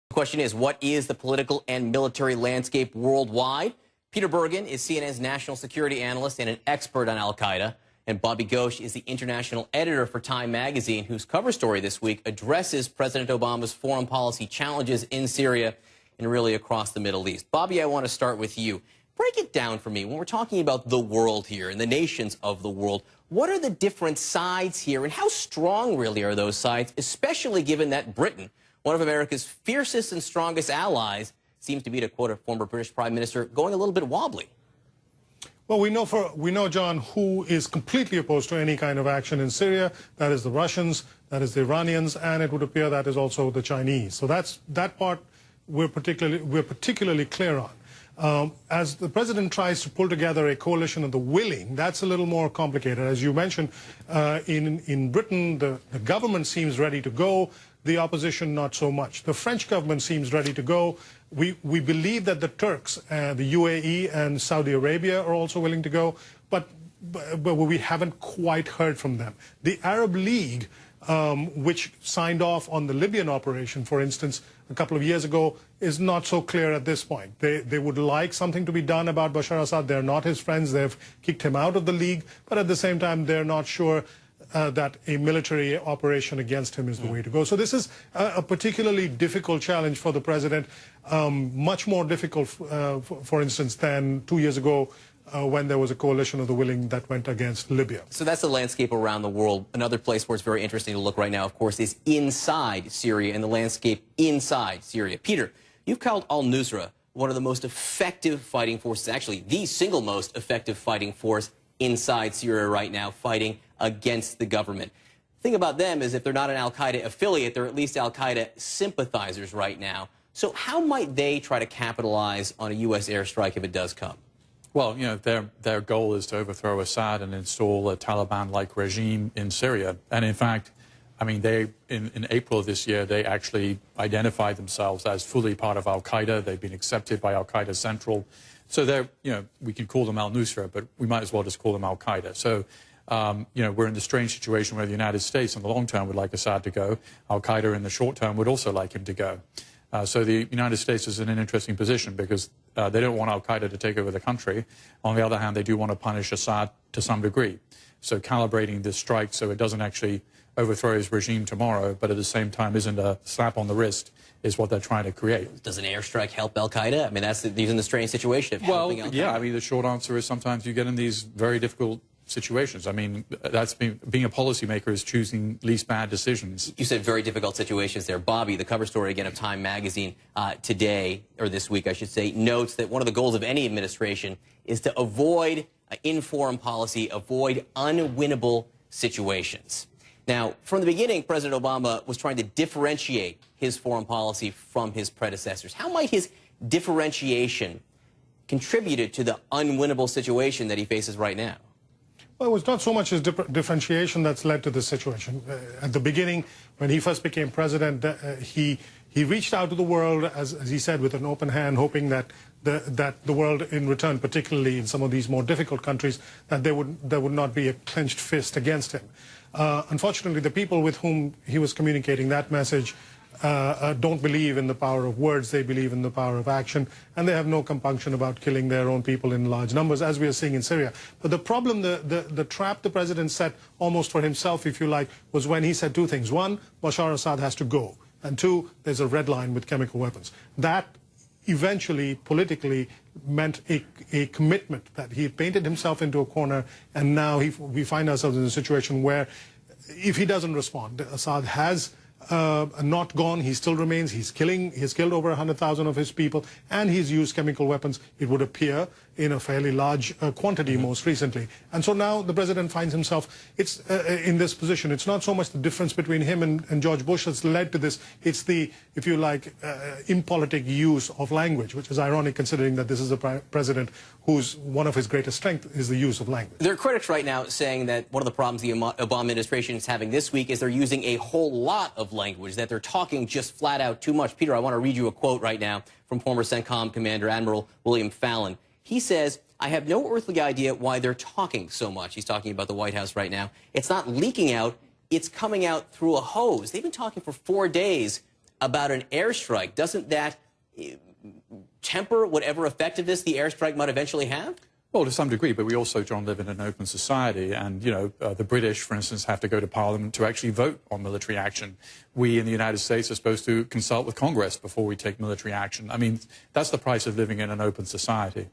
The question is, what is the political and military landscape worldwide? Peter Bergen is CNN's national security analyst and an expert on al-Qaeda. And Bobby Ghosh is the international editor for Time magazine, whose cover story this week addresses President Obama's foreign policy challenges in Syria and really across the Middle East. Bobby, I want to start with you. Break it down for me. When we're talking about the world here and the nations of the world, what are the different sides here and how strong really are those sides, especially given that Britain, one of America's fiercest and strongest allies, seems to be, to quote a former British Prime Minister, going a little bit wobbly? Well, we know, John, who is completely opposed to any kind of action in Syria. That is the Russians, that is the Iranians, and it would appear that is also the Chinese. So that part we're particularly clear on. As the president tries to pull together a coalition of the willing, that's a little more complicated. As you mentioned, in Britain, the government seems ready to go. The opposition, not so much. The French government seems ready to go. We believe that the Turks, the UAE and Saudi Arabia are also willing to go, but we haven't quite heard from them. The Arab League, which signed off on the Libyan operation, for instance, a couple of years ago, is not so clear at this point. They would like something to be done about Bashar Assad. They're not his friends. They've kicked him out of the league, but at the same time, they're not sure that a military operation against him is the way to go. So this is a particularly difficult challenge for the president, much more difficult, for instance, than 2 years ago when there was a coalition of the willing that went against Libya. So that's the landscape around the world. Another place where it's very interesting to look right now, of course, is inside Syria and the landscape inside Syria. Peter, you've called al-Nusra one of the most effective fighting forces, actually the single most effective fighting force inside Syria right now, fighting against the government. The thing about them is if they're not an al-Qaeda affiliate, they're at least al-Qaeda sympathizers right now. So how might they try to capitalize on a U.S. airstrike if it does come? Well, you know, their goal is to overthrow Assad and install a Taliban-like regime in Syria. And in fact, I mean, in April of this year, they actually identified themselves as fully part of al-Qaeda. They've been accepted by al-Qaeda Central. So they're, you know, we can call them al-Nusra, but we might as well just call them al-Qaeda. So, you know, we're in the strange situation where the United States in the long term would like Assad to go. Al-Qaeda in the short term would also like him to go. So the United States is in an interesting position because they don't want al-Qaeda to take over the country. On the other hand, they do want to punish Assad to some degree. So calibrating this strike so it doesn't actually overthrow his regime tomorrow, but at the same time isn't a slap on the wrist, is what they're trying to create. Does an airstrike help al-Qaeda? I mean, these are the strange situation of helping al-Qaeda. Yeah, I mean, the short answer is sometimes you get in these very difficult situations. I mean, that's being a policymaker is choosing least bad decisions. You said very difficult situations there. Bobby, the cover story again of Time magazine today, or this week I should say, notes that one of the goals of any administration is to avoid, in foreign policy, avoid unwinnable situations. Now, from the beginning, President Obama was trying to differentiate his foreign policy from his predecessors. How might his differentiation contributed to the unwinnable situation that he faces right now? Well, it was not so much his differentiation that's led to this situation. At the beginning, when he first became president, he reached out to the world, as he said, with an open hand, hoping that the world in return, particularly in some of these more difficult countries, that there would not be a clenched fist against him. Unfortunately, the people with whom he was communicating that message don't believe in the power of words. They believe in the power of action, and they have no compunction about killing their own people in large numbers, as we are seeing in Syria. But the problem, the trap the president set almost for himself, if you like, was when he said two things. One, Bashar Assad has to go. And two, there's a red line with chemical weapons. That eventually, politically, meant a commitment that he painted himself into a corner, and now we find ourselves in a situation where if he doesn't respond, Assad has not gone, he still remains, he's killed over 100,000 of his people, and he's used chemical weapons, it would appear, in a fairly large quantity most recently. And so now the president finds himself in this position. It's not so much the difference between him and George Bush that's led to this, it's the, if you like, impolitic use of language, which is ironic considering that this is a president whose one of his greatest strengths is the use of language. There are critics right now saying that one of the problems the Obama administration is having this week is they're using a whole lot of language, that they're talking just flat out too much. Peter, I want to read you a quote right now from former CENTCOM Commander Admiral William Fallon. He says, "I have no earthly idea why they're talking so much." He's talking about the White House right now. "It's not leaking out, it's coming out through a hose. They've been talking for 4 days about an airstrike. Doesn't that temper whatever effectiveness the airstrike might eventually have? Well, to some degree, but we also, John, live in an open society. And, you know, the British, for instance, have to go to Parliament to actually vote on military action. We in the United States are supposed to consult with Congress before we take military action. I mean, that's the price of living in an open society.